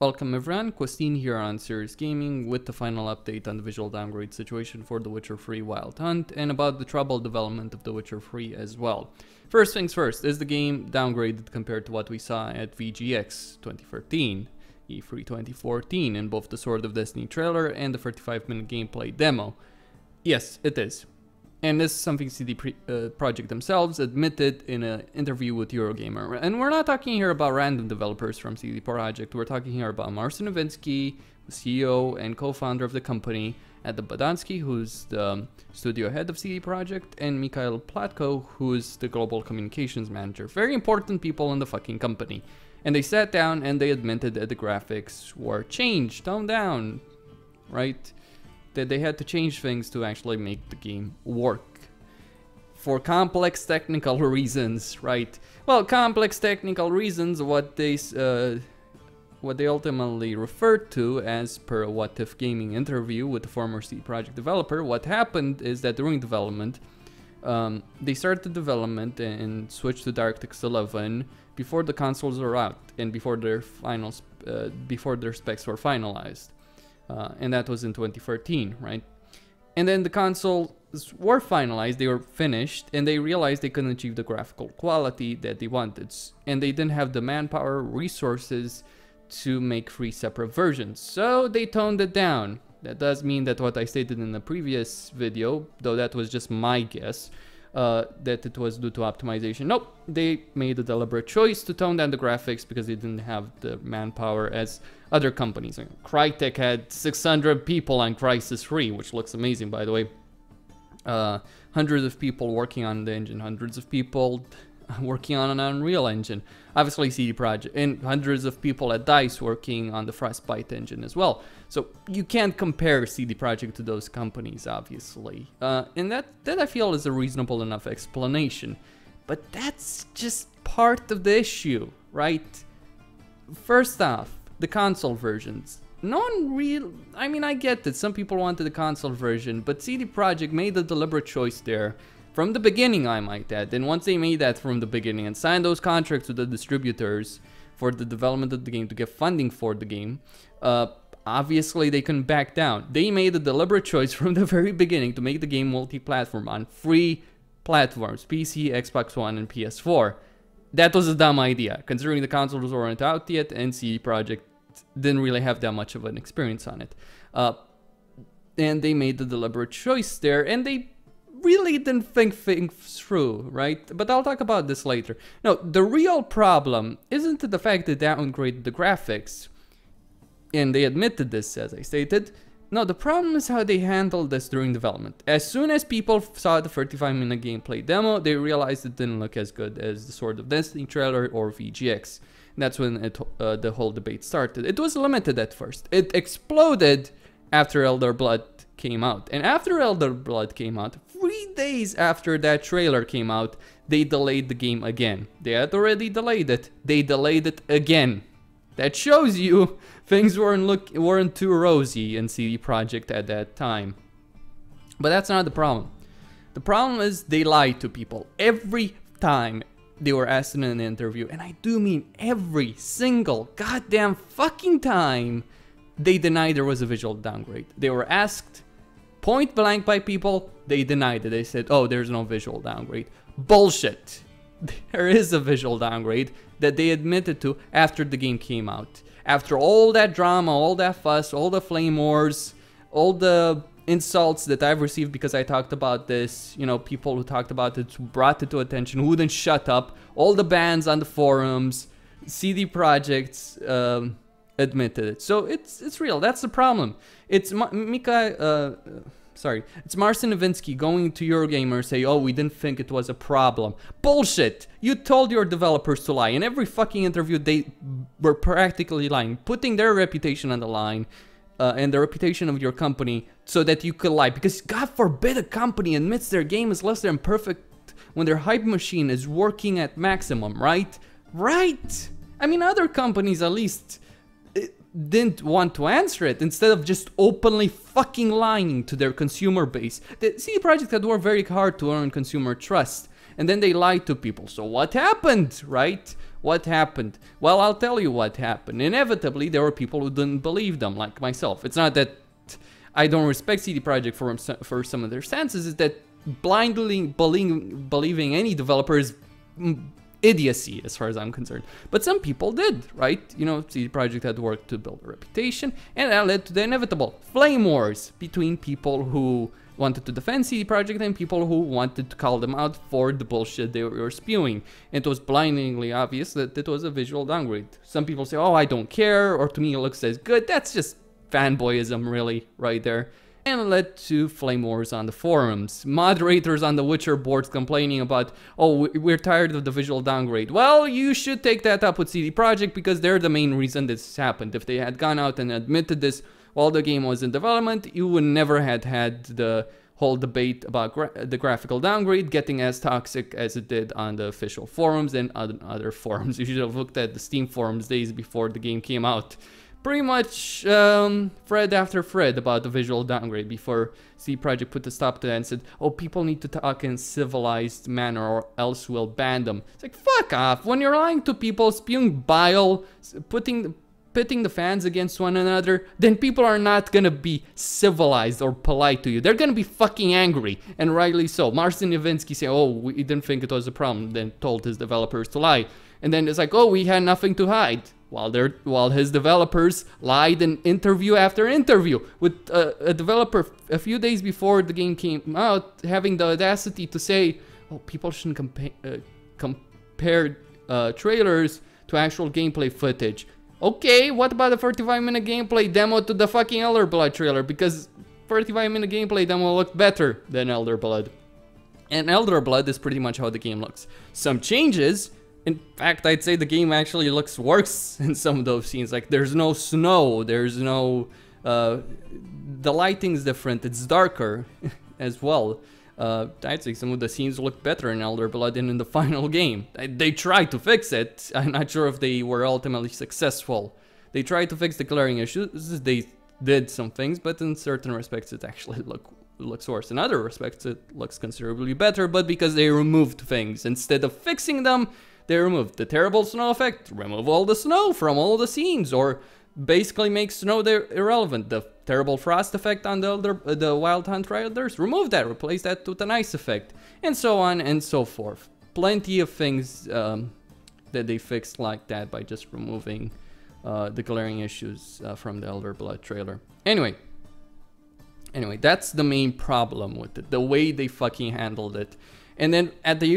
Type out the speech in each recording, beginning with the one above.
Welcome everyone, Costin here on Serious Gaming with the final update on the visual downgrade situation for The Witcher 3 Wild Hunt and about the troubled development of The Witcher 3 as well. First things first, is the game downgraded compared to what we saw at VGX 2013, E3 2014 in both the Sword of Destiny trailer and the 35-minute gameplay demo? Yes, it is. And this is something CD Projekt themselves admitted in an interview with Eurogamer. And we're not talking here about random developers from CD Projekt. We're talking here about Marcin Eventski, CEO and co-founder of the company, Adam Badansky, who's the studio head of CD Projekt, and Mikhail Platko, who's the global communications manager. Very important people in the fucking company. And they sat down and they admitted that the graphics were changed, toned down, right? That they had to change things to actually make the game work. For complex technical reasons, right? Well, complex technical reasons, what they ultimately referred to as per a What If Gaming interview with the former CD Projekt developer, what happened is that during development, they started development and switched to DirectX 11 before the consoles were out and before their specs were finalized. And that was in 2013, right? And then the consoles were finalized, they were finished, and they realized they couldn't achieve the graphical quality that they wanted. And they didn't have the manpower, resources to make 3 separate versions. So they toned it down. That does mean that what I stated in the previous video, though that was just my guess, that it was due to optimization. Nope, they made a deliberate choice to tone down the graphics because they didn't have the manpower as other companies. Crytek had 600 people on Crysis 3, which looks amazing, by the way. Hundreds of people working on the engine, hundreds of people working on an Unreal engine. Obviously CD Projekt, and hundreds of people at DICE working on the Frostbite engine as well. So you can't compare CD Projekt to those companies, obviously. And that I feel is a reasonable enough explanation. But that's just part of the issue, right? First off, the console versions. No one real, I mean, I get that some people wanted the console version, but CD Projekt made a deliberate choice there. From the beginning, I might add. And once they made that from the beginning and signed those contracts with the distributors for the development of the game to get funding for the game, obviously they couldn't back down. They made a deliberate choice from the very beginning to make the game multi-platform on 3 platforms, PC, Xbox One, and PS4. That was a dumb idea, considering the consoles weren't out yet and CD Projekt didn't really have that much of an experience on it. And they made the deliberate choice there, and they really didn't think things through, right? But I'll talk about this later. No, the real problem isn't the fact that they downgraded the graphics, and they admitted this, as I stated. No, the problem is how they handled this during development. As soon as people saw the 35-minute gameplay demo, they realized it didn't look as good as the Sword of Destiny trailer or VGX. And that's when the whole debate started. It was limited at first. It exploded after Elder Blood came out. And after Elder Blood came out, 3 days after that trailer came out, they delayed the game again. They had already delayed it. They delayed it again. That shows you things weren't too rosy in CD Projekt at that time. But that's not the problem. The problem is they lied to people every time they were asked in an interview, and I do mean every single goddamn fucking time they denied there was a visual downgrade. They were asked point blank by people, they denied it. They said, oh, there's no visual downgrade. Bullshit. There is a visual downgrade that they admitted to after the game came out. After all that drama, all that fuss, all the flame wars, all the insults that I've received because I talked about this, you know, people who talked about it, who brought it to attention, who wouldn't shut up, all the bans on the forums, CD Projekt's admitted it. So it's real. That's the problem. It's it's Marcin Eventski going to Eurogamer and say, oh, we didn't think it was a problem. Bullshit! You told your developers to lie. In every fucking interview, they were practically lying, putting their reputation on the line and the reputation of your company so that you could lie. Because God forbid a company admits their game is less than perfect when their hype machine is working at maximum, right? Right! I mean, other companies at least didn't want to answer it instead of just openly fucking lying to their consumer base. The CD Projekt had worked very hard to earn consumer trust, and then they lied to people. So what happened, right? What happened? Well, I'll tell you what happened. Inevitably, there were people who didn't believe them, like myself. It's not that I don't respect CD Projekt for some of their stances, it's that blindly believing any developer is idiocy as far as I'm concerned. But some people did, right? You know, CD Projekt had worked to build a reputation, and that led to the inevitable flame wars between people who wanted to defend CD Projekt and people who wanted to call them out for the bullshit they were spewing. And it was blindingly obvious that it was a visual downgrade. Some people say, oh, I don't care, or to me it looks as good. That's just fanboyism, really, right there. And it led to flame wars on the forums. Moderators on the Witcher boards complaining about, oh, we're tired of the visual downgrade. Well, you should take that up with CD Projekt because they're the main reason this happened. If they had gone out and admitted this while the game was in development, you would never had the whole debate about the graphical downgrade getting as toxic as it did on the official forums and other forums. You should have looked at the Steam forums days before the game came out. Pretty much thread after thread about the visual downgrade before CD Projekt put a stop to that and said, oh, people need to talk in civilized manner or else we'll ban them. It's like, fuck off. When you're lying to people, spewing bile, pitting the fans against one another, then people are not gonna be civilized or polite to you. They're gonna be fucking angry, and rightly so. Marcin Eventski said, oh, we didn't think it was a problem, then told his developers to lie. And then it's like, oh, we had nothing to hide. While his developers lied in interview after interview, with a developer a few days before the game came out having the audacity to say, oh, people shouldn't compare trailers to actual gameplay footage. Okay, what about the 45-minute gameplay demo to the fucking Elder Blood trailer? Because 45-minute gameplay demo looked better than Elder Blood. And Elder Blood is pretty much how the game looks. Some changes. In fact, I'd say the game actually looks worse in some of those scenes. Like, there's no snow, there's no... the lighting's different, it's darker as well. I'd say some of the scenes look better in Elder Blood than in the final game. They tried to fix it. I'm not sure if they were ultimately successful. They tried to fix the glaring issues, they did some things, but in certain respects it actually looks worse. In other respects it looks considerably better, but because they removed things. Instead of fixing them, they removed the terrible snow effect, remove all the snow from all the scenes, or basically make snow irrelevant. The terrible frost effect on the Wild Hunt Riders, remove that, replace that with an ice effect, and so on and so forth. Plenty of things that they fixed like that by just removing the glaring issues from the Elder Blood trailer. Anyway, that's the main problem with it, the way they fucking handled it. And then at the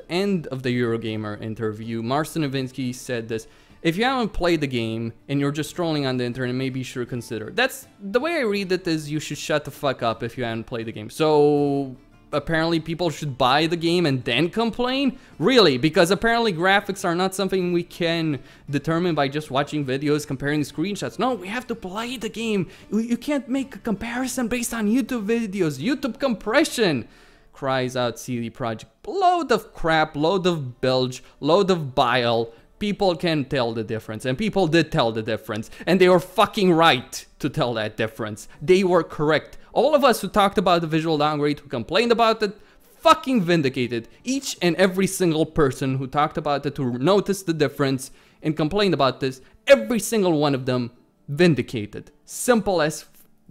end of the Eurogamer interview, Marcin Eventski said this: if you haven't played the game and you're just strolling on the internet, maybe you should consider. That's the way I read it, is you should shut the fuck up if you haven't played the game. So apparently people should buy the game and then complain? Really? Because apparently graphics are not something we can determine by just watching videos, comparing screenshots. No, we have to play the game. You can't make a comparison based on YouTube videos. YouTube compression! Cries out CD Projekt. Load of crap, load of bilge, load of bile. People can tell the difference, and people did tell the difference, and they were fucking right to tell that difference. They were correct. All of us who talked about the visual downgrade, who complained about it, fucking vindicated. Each and every single person who talked about it, who noticed the difference and complained about this, every single one of them vindicated. Simple as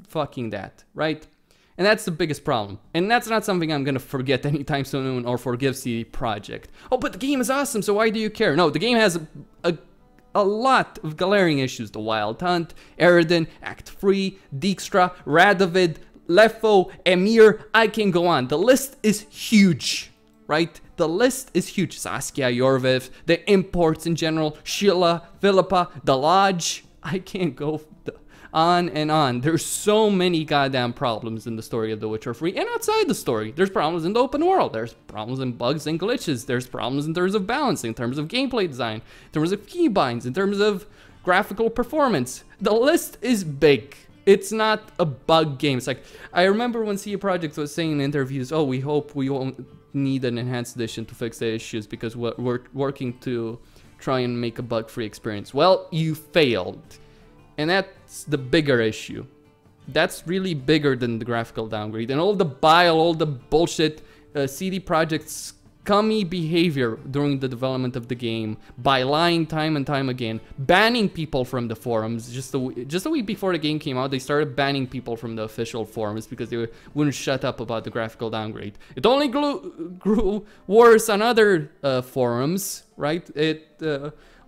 fucking that, right? And that's the biggest problem. And that's not something I'm gonna forget anytime soon or forgive CD Projekt. Oh, but the game is awesome, so why do you care? No, the game has a lot of glaring issues. The Wild Hunt, Eridan, Act 3, Dijkstra, Radovid, Lefo, Emir, I can go on. The list is huge, right? The list is huge. Saskia, Yorviv, the imports in general, Sheila, Philippa, the Lodge. I can't go on and on. There's so many goddamn problems in the story of The Witcher 3 and outside the story. There's problems in the open world. There's problems in bugs and glitches. There's problems in terms of balance, in terms of gameplay design, in terms of keybinds, in terms of graphical performance. The list is big. It's not a bug game. It's like, I remember when CD Projekt was saying in interviews, oh, we hope we won't need an enhanced edition to fix the issues because we're working to try and make a bug-free experience. Well, you failed. And that's the bigger issue. That's really bigger than the graphical downgrade. And all the bile, all the bullshit CD Projekt's scummy behavior during the development of the game by lying time and time again, banning people from the forums. Just a week before the game came out, they started banning people from the official forums because they wouldn't shut up about the graphical downgrade. It only grew worse on other forums, right? It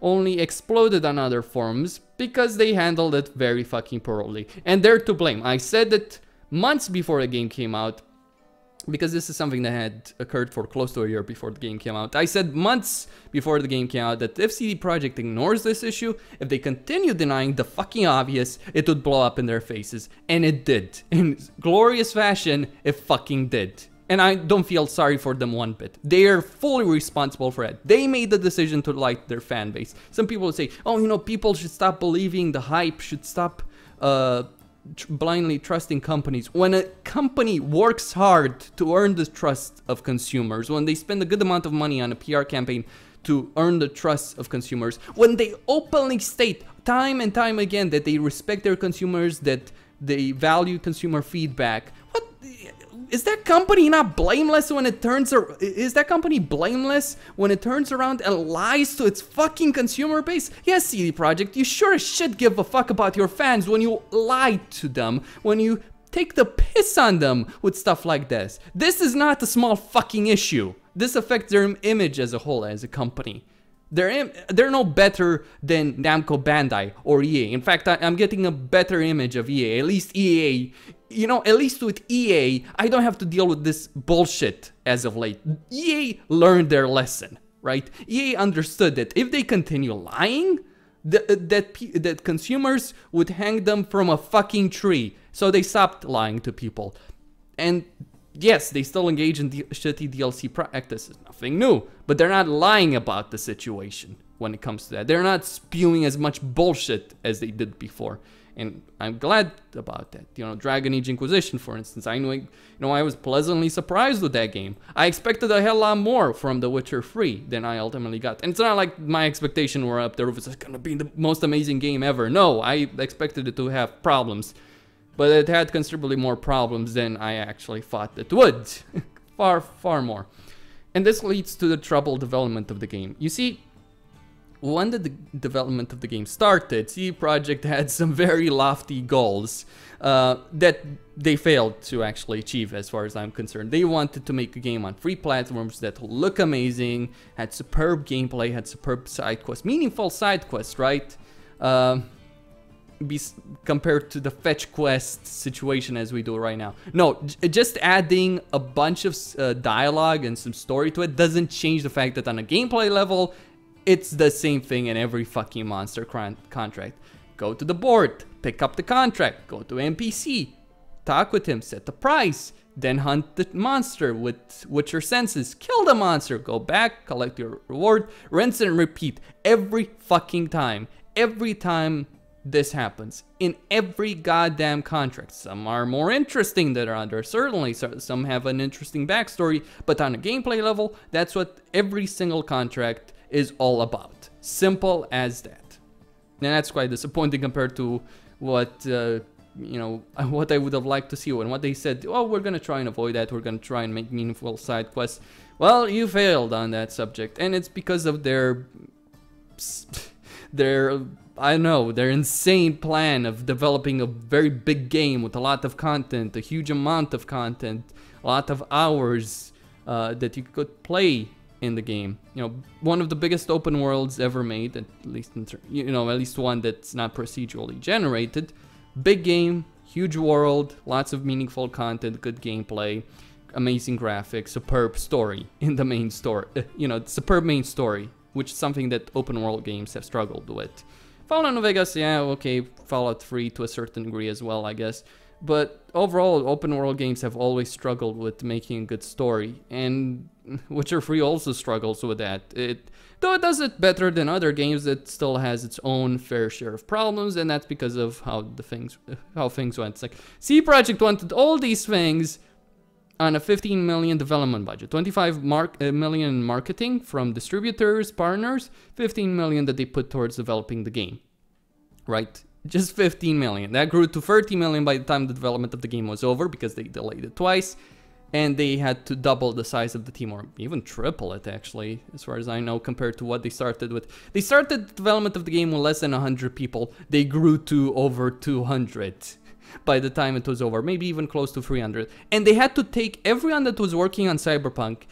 only exploded on other forums because they handled it very fucking poorly. And they're to blame. I said it months before the game came out, because this is something that had occurred for close to a year before the game came out. I said months before the game came out that if CD Projekt ignores this issue, if they continue denying the fucking obvious, it would blow up in their faces. And it did. In glorious fashion, it fucking did. And I don't feel sorry for them one bit. They are fully responsible for it. They made the decision to like their fan base. Some people would say, oh, you know, people should stop believing the hype, should stop blindly trusting companies. When a company works hard to earn the trust of consumers, when they spend a good amount of money on a PR campaign to earn the trust of consumers, when they openly state time and time again that they respect their consumers, that they value consumer feedback, what is that company not blameless when it turns around? Is that company blameless when it turns around and lies to its fucking consumer base? Yes, CD Projekt, you sure as shit give a fuck about your fans when you lie to them, when you take the piss on them with stuff like this. This is not a small fucking issue. This affects their image as a whole as a company. They're no better than Namco Bandai or EA. In fact, I'm getting a better image of EA. At least EA, you know, at least with EA, I don't have to deal with this bullshit as of late. EA learned their lesson, right? EA understood that if they continue lying, that consumers would hang them from a fucking tree. So they stopped lying to people. And yes, they still engage in shitty DLC practices, nothing new, but they're not lying about the situation when it comes to that. They're not spewing as much bullshit as they did before, and I'm glad about that. You know, Dragon Age Inquisition, for instance, I was pleasantly surprised with that game. I expected a hell lot more from The Witcher 3 than I ultimately got, and it's not like my expectations were up there. It's gonna be the most amazing game ever. No, I expected it to have problems. But it had considerably more problems than I actually thought it would. far, far more. And this leads to the troubled development of the game. You see, when the development of the game started, CD Projekt had some very lofty goals that they failed to actually achieve, as far as I'm concerned. They wanted to make a game on 3 platforms that look amazing, had superb gameplay, had superb side quests, meaningful side quests, right? Be compared to the fetch quest situation as we do right now. No, just adding a bunch of dialogue and some story to it doesn't change the fact that on a gameplay level, it's the same thing in every fucking monster contract. Go to the board, pick up the contract, go to NPC, talk with him, set the price, then hunt the monster with your senses, kill the monster, go back, collect your reward, rinse and repeat every fucking time. Every time this happens in every goddamn contract. Some are more interesting than others, certainly. Some have an interesting backstory, but on a gameplay level, that's what every single contract is all about. Simple as that. And that's quite disappointing compared to what what I would have liked to see when what they said. Oh, we're gonna try and avoid that. We're gonna try and make meaningful side quests. Well, you failed on that subject, and it's because of their their insane plan of developing a very big game with a lot of content, a huge amount of content, a lot of hours that you could play in the game. You know, one of the biggest open worlds ever made, at least at least one that's not procedurally generated. Big game, huge world, lots of meaningful content, good gameplay, amazing graphics, superb story in the main story. Superb main story, which is something that open world games have struggled with. Fallout New Vegas, yeah, okay, Fallout 3 to a certain degree as well, I guess. But overall, open world games have always struggled with making a good story, and Witcher 3 also struggles with that. Though it does it better than other games, it still has its own fair share of problems, and that's because of how things went. It's like, CD Projekt wanted all these things on a 15 million development budget, 25 million in marketing from distributors, partners, 15 million that they put towards developing the game, right? Just 15 million. That grew to 30 million by the time the development of the game was over because they delayed it twice. and they had to double the size of the team, or even triple it, actually, as far as I know, compared to what they started with. They started the development of the game with less than 100 people. They grew to over 200 by the time it was over, maybe even close to 300. And they had to take everyone that was working on Cyberpunk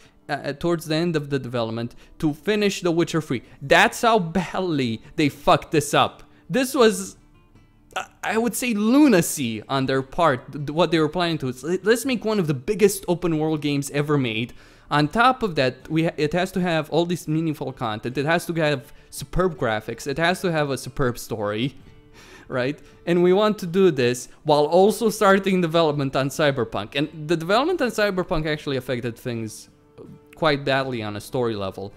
towards the end of the development to finish The Witcher 3. That's how badly they fucked this up. This was, I would say, lunacy on their part, what they were planning to. Let's make one of the biggest open world games ever made. On top of that, it has to have all this meaningful content. It has to have superb graphics. It has to have a superb story, right? And we want to do this while also starting development on Cyberpunk. And the development on Cyberpunk actually affected things quite badly on a story level,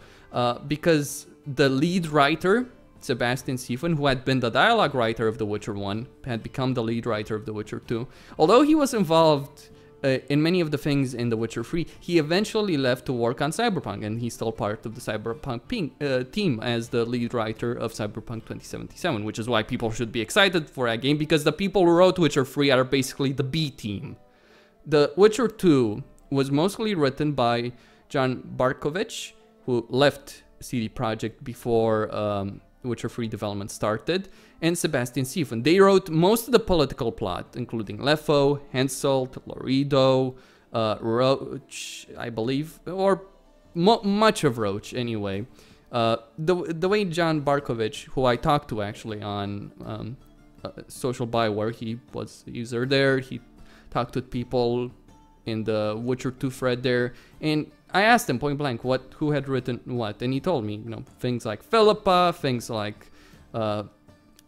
because the lead writer, Sebastian Siefen, who had been the dialogue writer of The Witcher 1, had become the lead writer of The Witcher 2. Although he was involved in many of the things in The Witcher 3, he eventually left to work on Cyberpunk, and he's still part of the Cyberpunk team as the lead writer of Cyberpunk 2077, which is why people should be excited for that game, because the people who wrote Witcher 3 are basically the B team. The Witcher 2 was mostly written by John Barkovich, who left CD Projekt before Witcher 3 development started, and Sebastian Siefen. They wrote most of the political plot, including Lefo, Henselt, Lorido, Roach, I believe, or much of Roach anyway. The way John Barkovich, who I talked to actually on Social Bioware, he was a user there, he talked to people in the Witcher 2 thread there, and I asked him point blank who had written what, and he told me, you know, things like Philippa, things like Lefo,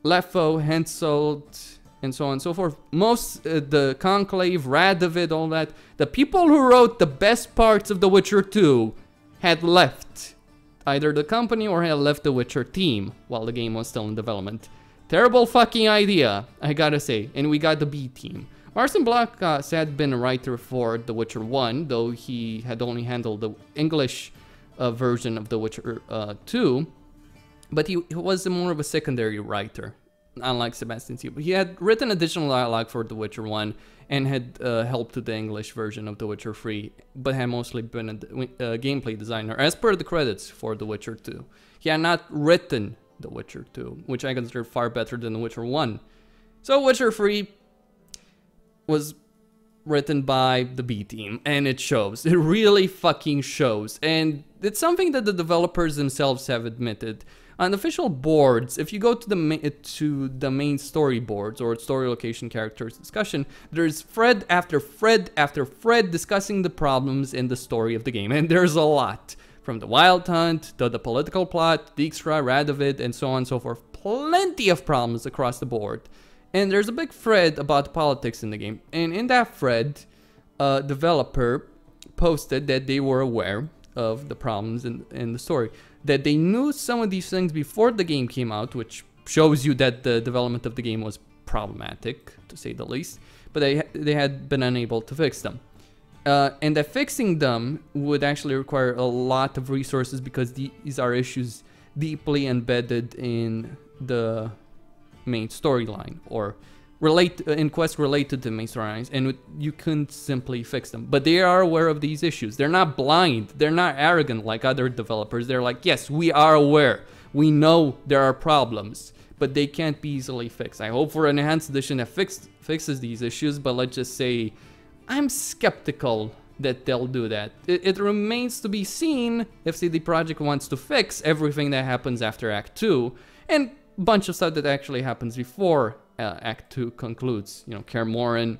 Henselt, and so on and so forth. Most, the Conclave, Radovid, all that, the people who wrote the best parts of The Witcher 2 had left either the company or had left the Witcher team while the game was still in development. Terrible fucking idea, I gotta say, and we got the B team. Marcin Eventski had been a writer for The Witcher 1, though he had only handled the English version of The Witcher 2, but he was more of a secondary writer, unlike Sebastian Siefen. He had written additional dialogue for The Witcher 1 and had helped to the English version of The Witcher 3, but had mostly been a gameplay designer, as per the credits for The Witcher 2. He had not written The Witcher 2, which I consider far better than The Witcher 1. So Witcher 3 was written by the B team, and it shows. It really fucking shows, and it's something that the developers themselves have admitted. On official boards, if you go to the main story boards or story location characters discussion, there's thread after thread after thread discussing the problems in the story of the game, and there's a lot. From the Wild Hunt to the political plot, Dijkstra, Radovid, and so on and so forth. Plenty of problems across the board. And there's a big thread about politics in the game. And in that thread, a developer posted that they were aware of the problems in the story. That they knew some of these things before the game came out, which shows you that the development of the game was problematic, to say the least. But they had been unable to fix them. And that fixing them would actually require a lot of resources, because these are issues deeply embedded in the main storyline, or in quests related to main storylines, and you couldn't simply fix them. But they are aware of these issues. They're not blind. They're not arrogant like other developers. They're like, yes, we are aware. We know there are problems, but they can't be easily fixed. I hope for an enhanced edition that fixes these issues, but let's just say I'm skeptical that they'll do that. It remains to be seen if CD Projekt wants to fix everything that happens after Act 2, and bunch of stuff that actually happens before Act 2 concludes. You know, Kaer Morhen,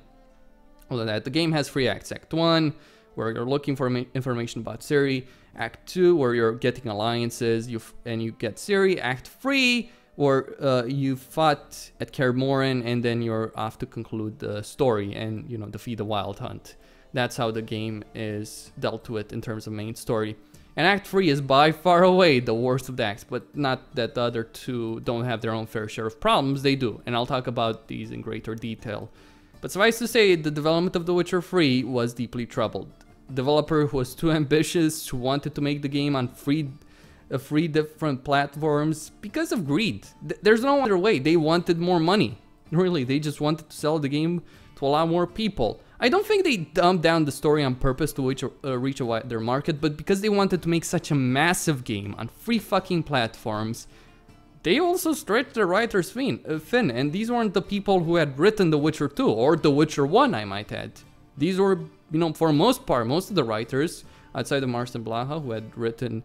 all of that. The game has 3 acts. Act 1, where you're looking for information about Ciri. Act 2, where you're getting alliances and you get Ciri. Act 3, where you fought at Kaer Morhen, and then you're off to conclude the story and, you know, defeat the Wild Hunt. That's how the game is dealt with in terms of main story. And Act 3 is by far away the worst of the acts, but not that the other 2 don't have their own fair share of problems, they do. And I'll talk about these in greater detail. But suffice to say, the development of The Witcher 3 was deeply troubled. The developer who was too ambitious, who wanted to make the game on 3 different platforms because of greed. There's no other way. They wanted more money. Really, they just wanted to sell the game to a lot more people. I don't think they dumbed down the story on purpose to reach a wider market, but because they wanted to make such a massive game on 3 fucking platforms, they also stretched the writers thin, and these weren't the people who had written The Witcher 2 or The Witcher 1, I might add. These were, you know, for most part, most of the writers, outside of Marcin Blaha, who had written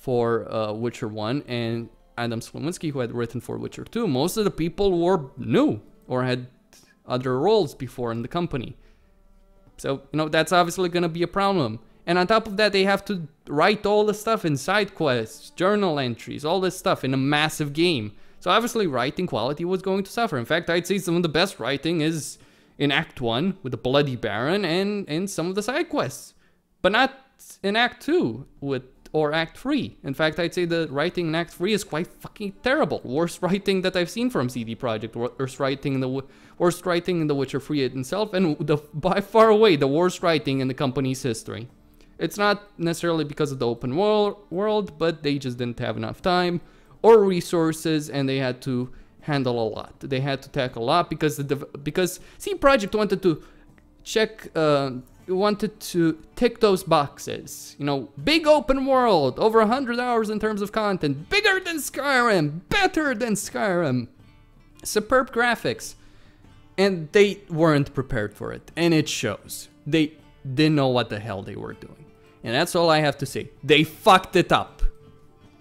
for Witcher 1, and Adam Sliminski, who had written for Witcher 2, most of the people were new or had other roles before in the company. So, you know, that's obviously going to be a problem. And on top of that, they have to write all the stuff in side quests, journal entries, all this stuff in a massive game. So obviously writing quality was going to suffer. In fact, I'd say some of the best writing is in Act 1 with the Bloody Baron and in some of the side quests. But not in Act 2 or Act 3. In fact, I'd say the writing in Act 3 is quite fucking terrible. Worst writing that I've seen from CD Projekt. Worst writing in The Witcher 3 itself, and by far away the worst writing in the company's history. It's not necessarily because of the open world, but they just didn't have enough time or resources, and they had to handle a lot. They had to tackle a lot because CD Projekt wanted to tick those boxes. You know, big open world, over 100 hours in terms of content, bigger than Skyrim, better than Skyrim, superb graphics, and they weren't prepared for it, and it shows. They didn't know what the hell they were doing. And that's all I have to say. They fucked it up.